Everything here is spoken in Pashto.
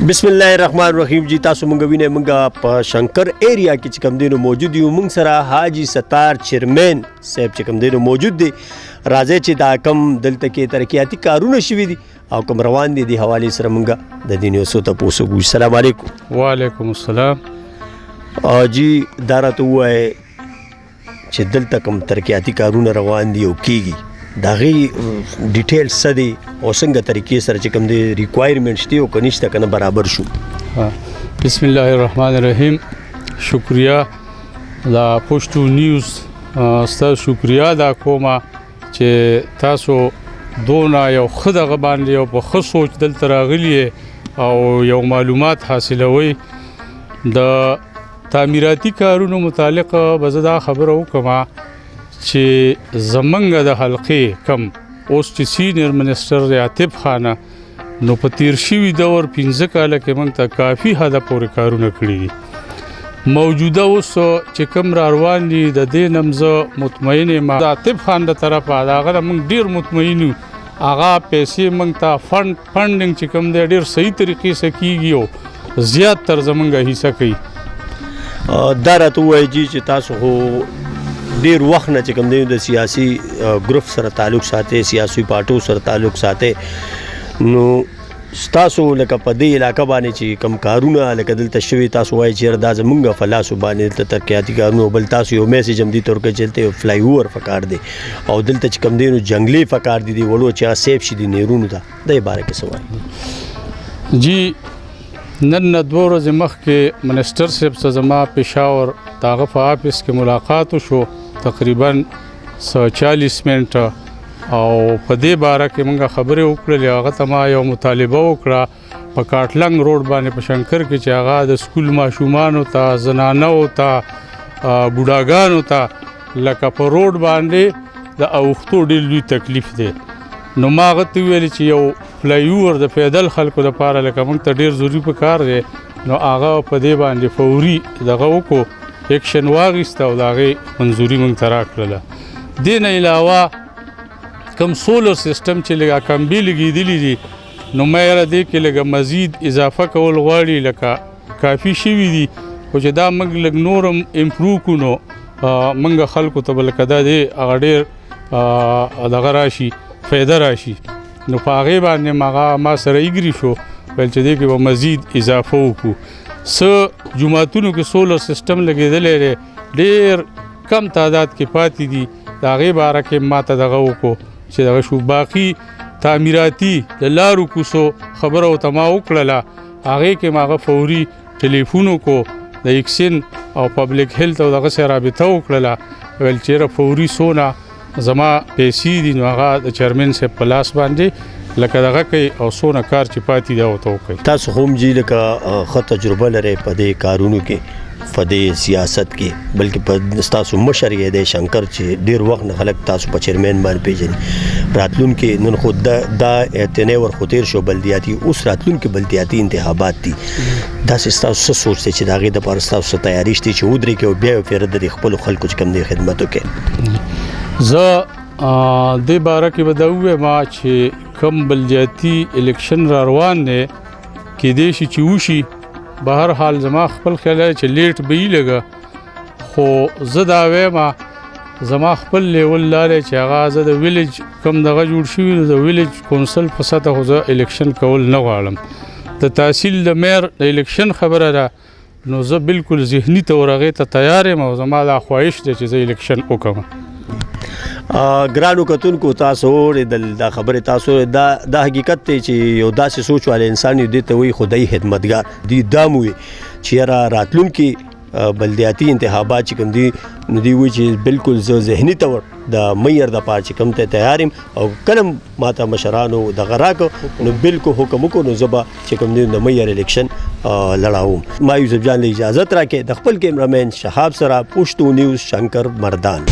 بسم الله الرحمن الرحیم جی تاسو مونږ وینئ مونږ په شنکر ایریا کې چې کوم دی نو موجود یو مونږ سره حاجی ستار چیرمین صاحب چې کوم دی نو موجود دی راځي چې دا کم دلته کې ترقیاتي کارونه شوي دي او کوم روان دي د حوالې سره مونږ د دې نو څه تاسو وګورئ. السلام علیکم. وعلیکم السلام. جی دا راته وایي چې دلته کوم ترقیاتي کارونه روان دي او کیږي دا غي ډیټیل څه دي او څنګه طریقې سره چې کوم دی ریکوایرمنټ شته او کنيشته کنه برابر شو. بسم الله الرحمن الرحیم. شکریا دا پښتو نیوز ستاسو شکریا دا کومه چې تاسو دونه یو خدغه باندې یو په خص سوچ دلته راغلی او یو معلومات حاصلوي د تعمیراتي کارونو متعلق بزدا خبر او کما چې زمنګ د حلقې کم اوس چې سینیئر منسٹر عاطف خانه نو په تیر شوي دور 15 کاله کې موږ ته کافي حد پورې کارونه کړي موجوده اوس چې کم را روان دي د دې نمزه مطمئن ما عاطف خان د طرفه هغه موږ ډیر مطمئنو هغه پیسې موږ ته فندنګ چې کم دی ډیر صحیح طریقې سره کیږي او زیات تر زمونږه حصہ کوي. دا راته وایي چې تاسو هو ډیر وخت نه چې کوم دی د سیاسي ګروپ سره تعلق ساتي سیاسي پارټو سره تعلق ساتي نو تاسو لکه په دې علاقې باندې چې کم کارونه لکه دلته شوي تاسو وایي چې دا زمونږ فلاسو باندې دلته ترقیاتي کارونه بل تاسو یو میسج هم دي تور کې چلته فلای اوور فکار دی او دلته چې کم دی نو جنگلي فکار دي وړو چې سیف شي دي نیرونو ته د باره کې سوال جی نن دوه ورځې مخکې منسٹر صاحب سره زما پېښور داغه په آفیس کې ملاقات وشو تقریبا 40 منټه او په دې باره کې موږ خبرې وکړلې هغه ته ما یو مطالبه وکړه په کاټلنګ روډ باندې په شنکر کې چې هغه د سکول ماشومانو ته زنانو ته بوډاګانو ته لکه په روډ باندې د اوختو ډېر لوی تکلیف دی نو ما هغه ته ویل چې یو فلای اوور د پیدل خلکو لپاره لکه موږ ته ډېر ضروري پکار دی نو هغه په دې باندې فوري دغه وکړو ایکشن واغیسته او د هغې منظوري موږ ته راکړله. دې نه علاوه کم سولر سیسټم چې لږه کمبې لګېدلي دي نو ما یاره دې کې لږه مزید اضافه کول غواړي لکه کافي شوي دي خو چې دا موږ لږ نورم امپروو کړو نو موږ خلکو ته به لکه دا دی هغه ډېر دغه راشي فایده راشي نو په هغې باندې ما سره ایګري شو ویل چې دې کې به مزید اضافه وکړو. څه جوماتونو کې سولر سیسټم لګېدلی دی ډېر کم تعداد کې پاتې دي د هغې باره کې ما ته دغه وکړو چې دغه شو باقي تعمیراتي د لارو کوڅو خبره ورته ما وکړله هغې کې ما هغه فوري ټلیفون وکړو د اکسین او پبلک هیلث او دغه سره رابطه وکړله ویل چېرې فوري څونه زما پیسې دي نو هغه د چیرمن صاحب په لاس باندې لکه دغه کوي او څونه کار چې پاتې دی ورته وکړي. تاسو هم جی لکه ښه تجربه لرئ په دې کارونو کې په دې سیاست کې بلکې په ستاسو مشر یې دی شنکر چې ډېر وخت نه خلک تاسو په چیرمین باندې پیژني راتلونکي نن خو دا اعتناع ورخو تېر شو بلدیاتي اوس راتلونکي بلدیاتي انتخابات دي داسې ستاسو څه سوچ دی چې د هغې دپاره ستاسو څه تیاري شته چې ودرېږئ او بیا یو پیره د خپلو خلکو چې کوم دی خدمت وکړئ؟ زه دې باره کې به دا ووایم چې کم بلدیاتي الیکشن را روان دی کیدای شي چې وشي به هر حال زما خپل خیال دی چې لیټ به یې لږه خو زه دا وایم زما خپل لیول دا دی چې هغه زه د ویلیج کم دغه جوړ شوي نو د ویلیج کونسل په سطح خو زه الیکشن کول نه غواړم د تحصیل د میر د الیکشن خبره ده نو زه بالکل ذهني طور هغې ته تیار یم او زما دا خواهش دی چې زه الیکشن وکړم. ګرانو کتونکو تاسو اورېدل دا خبرې تاسو دا حقیقت دی چې یو داسې سوچ والی انسان یو دې ته وایي خدای خدمتګار دی دا مو وي چې یاره راتلونکي بلدیاتي انتخابات چې کوم دي نو دوی وایي چې بالکل زه ذهني طور د میر دپاره چې کوم ته تیار یم او کله ماته مشرانو دغه راکړه نو بالکل حکم وکړو نو زه به چې کوم دی د میر الیکشن لړاوم. ما یوسف جان له اجازت راکړې د خپل کیمرامین شهاب سره پښتو نیوز شنکر مردان.